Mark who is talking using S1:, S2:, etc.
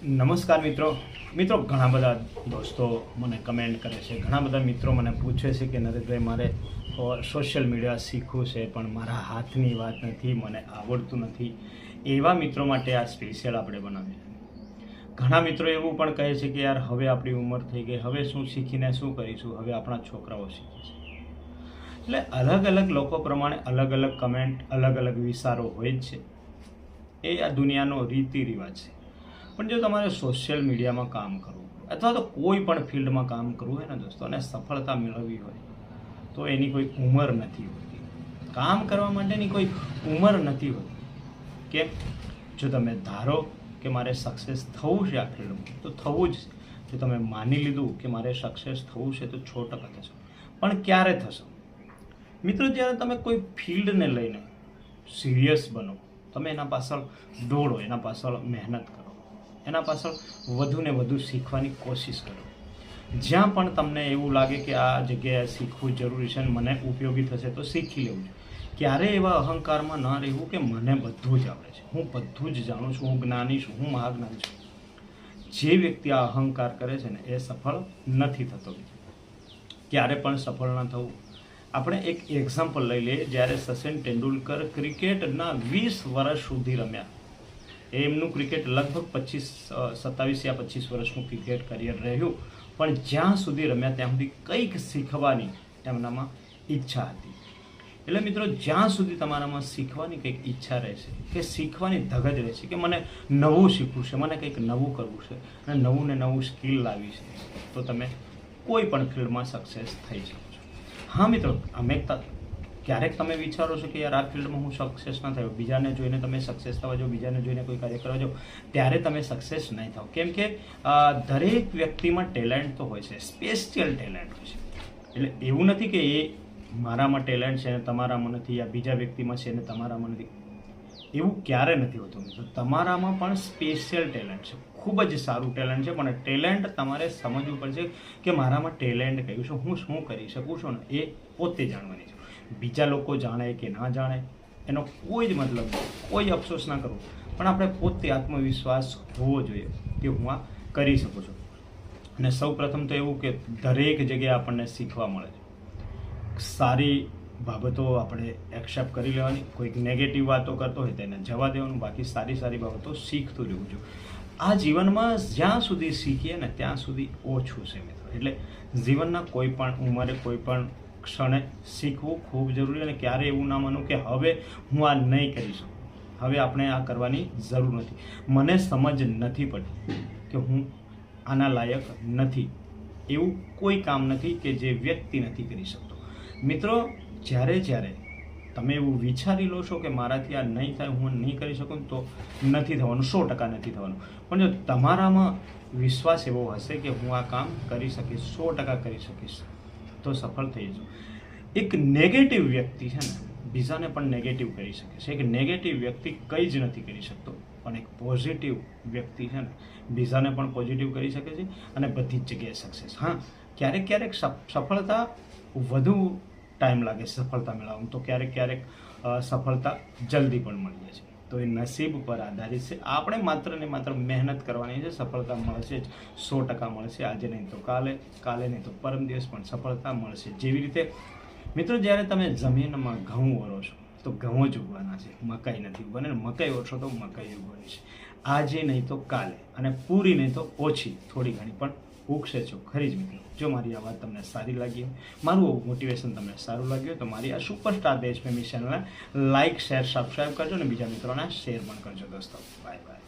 S1: નમસ્કાર મિત્રો ઘણા બધા દોસ્તો મને કમેન્ટ કરે છે, ઘણા બધા મિત્રો મને પૂછે છે કે નરેશભાઈ મારે સોશિયલ મીડિયા શીખવું છે પણ મારા હાથની વાત નથી, મને આવડતું નથી. એવા મિત્રો માટે આ સ્પેશિયલ આપણે બનાવીએ. ઘણા મિત્રો એવું પણ કહે છે કે યાર હવે આપણી ઉંમર થઈ ગઈ, હવે શું શીખીને શું કરીશું, હવે આપણા છોકરાઓ શીખે છે. એટલે અલગ અલગ લોકો પ્રમાણે અલગ અલગ કમેન્ટ, અલગ અલગ વિચારો હોય જ છે. એ આ દુનિયાનો રીતિ રિવાજ છે. પણ જો તમારે સોશિયલ મીડિયામાં કામ કરવું અથવા તો કોઈ પણ ફિલ્ડમાં કામ કરવું હોય ને દોસ્તો, અને સફળતા મેળવવી હોય તો એની કોઈ ઉંમર નથી હોતી. કામ કરવા માટેની કોઈ ઉંમર નથી હોતી. કેમ? જો તમે ધારો કે મારે સક્સેસ થવું છે આ ફિલ્ડમાં તો થવું જ છે. જો તમે માની લીધું કે મારે સક્સેસ થવું છે તો 100% થશો. પણ ક્યારે થશો? મિત્રો, જ્યારે તમે કોઈ ફિલ્ડને લઈને સિરિયસ બનો, તમે એના પાછળ દોડો, એના પાછળ મહેનત કરો, એના પાછળ વધુ ને વધુ શીખવાની કોશિશ કરો. જ્યાં પણ તમને એવું લાગે કે આ જગ્યાએ શીખવું જરૂરી છે અને મને ઉપયોગી થશે તો શીખી લેવું. ક્યારે એવા અહંકારમાં ન રહેવું કે મને બધું જ આવડે છે, હું બધું જ જાણું છું, હું જ્ઞાની છું, હું મહાજ્ઞાની છું. જે વ્યક્તિ આ અહંકાર કરે છે ને એ સફળ નથી થતો. ક્યારે પણ સફળ ન થવું. આપણે એક એક્ઝામ્પલ લઈ લઈએ. જ્યારે સચિન તેંડુલકર ક્રિકેટના 20 વર્ષ સુધી રમ્યા, એમનું ક્રિકેટ લગભગ 27 યા 25 વર્ષનું ક્રિકેટ કરિયર રહ્યું, પણ જ્યાં સુધી રમ્યા ત્યાં સુધી કંઈક શીખવાની એમનામાં ઈચ્છા હતી. એટલે મિત્રો, જ્યાં સુધી તમારામાં શીખવાની કંઈક ઈચ્છા રહેશે, કે શીખવાની ધગજ રહેશે, કે મને નવું શીખવું છે, મને કંઈક નવું કરવું છે અને નવું ને નવું સ્કિલ લાવી છે, તો તમે કોઈ પણ ફિલ્ડમાં સક્સેસ થઈ શકો છો. હા મિત્રો, ક્યારેક તમે વિચારો છો કે યાર આ ફિલ્ડમાં હું સક્સેસ ન થયો, બીજાને જોઈને તમે સક્સેસ થવા જાઓ, બીજાને જોઈને કોઈ કાર્ય કરવા જાઓ, ત્યારે તમે સક્સેસ નહીં થાઓ. કેમ કે દરેક વ્યક્તિમાં ટેલેન્ટ તો હોય છે, સ્પેશિયલ ટેલેન્ટ હોય છે. એટલે એવું નથી કે એ મારામાં ટેલેન્ટ છે ને તમારામાં નથી, યા બીજા વ્યક્તિમાં છે ને તમારામાં નથી. એવું ક્યારે નથી હોતું. તમારામાં પણ સ્પેશિયલ ટેલેન્ટ છે, ખૂબ જ સારું ટેલેન્ટ છે. પણ ટેલેન્ટ તમારે સમજવું પડશે કે મારામાં ટેલેન્ટ કયું છે, હું શું કરી શકું છું ને એ પોતે જાણવાની છે. બીજા લોકો જાણે કે ના જાણે એનો કોઈ જ મતલબ નહીં, કોઈ અફસોસ ના કરવો, પણ આપણે પોતે આત્મવિશ્વાસ હોવો જોઈએ કે હું આ કરી શકું છું. અને સૌ પ્રથમ તો એવું કે દરેક જગ્યાએ આપણને શીખવા મળે છે. સારી બાબતો આપણે એક્સેપ્ટ કરી લેવાની, કોઈક નેગેટિવ વાતો કરતો હોય તેને જવા દેવાનું, બાકી સારી સારી બાબતો શીખતું રહેવું જોઈએ. આ જીવનમાં જ્યાં સુધી શીખીએ ને ત્યાં સુધી ઓછું છે મિત્રો. એટલે જીવનના કોઈ પણ ઉંમરે, કોઈ પણ ક્ષણે શીખવું ખૂબ જરૂરી. અને ક્યારે એવું ના માનું કે હવે હું આ નહીં કરી શકું, હવે આપણે આ કરવાની જરૂર નથી, મને સમજ નથી પડતી કે હું આના લાયક નથી. એવું કોઈ કામ નથી કે જે વ્યક્તિ નથી કરી શકતો. મિત્રો, જ્યારે તમે એવું વિચારી લો છો કે મારાથી આ નહીં થાય, હું નહીં કરી શકું, તો નથી થવાનું, 100% નથી થવાનું. પણ જો તમારામાં વિશ્વાસ એવો હશે કે હું આ કામ કરી શકીશ, 100% કરી શકીશ, તો સફળ થઈ જજો. એક નેગેટિવ વ્યક્તિ છે ને બીજાને પણ નેગેટિવ કરી શકે છે. એક નેગેટિવ વ્યક્તિ કંઈ જ નથી કરી શકતો, પણ એક પોઝિટિવ વ્યક્તિ છે ને બીજાને પણ પોઝિટિવ કરી શકે છે અને બધી જ જગ્યાએ સક્સેસ. હા, ક્યારેક સફળતા વધુ ટાઈમ લાગે છે સફળતા મેળવવામાં, તો ક્યારેક સફળતા જલ્દી પણ મળી જાય છે. તો એ નસીબ પર આધારિત છે. આપણે માત્ર ને માત્ર મહેનત કરવાની છે, સફળતા મળશે જ, 100% મળશે. આજે નહીં તો કાલે, કાલે નહીં તો પરમ દિવસ પણ સફળતા મળશે. જેવી રીતે મિત્રો, જ્યારે તમે જમીનમાં ઘઉં વરો છો તો ઘઉં જ ઉગવાના છે, મકાઈ નથી ઉગવાના. અને મકાઈ ઓછો તો મકાઈ ઉગવાની છે. આજે નહીં તો કાલે, અને પૂરી નહીં તો ઓછી, થોડી ઘણી પણ ઉગશે છો ખરી જ મિત્રો. જો મારી આ વાત તમને સારી લાગી હોય, મારું મોટિવેશન તમને સારું લાગ્યું હોય, તો મારી આ સુપરસ્ટાર દેશપ્રેમી ચેનલને લાઇક, શેર, સબસ્ક્રાઈબ કરજો અને બીજા મિત્રોને શેર પણ કરજો દોસ્તો. Bye bye.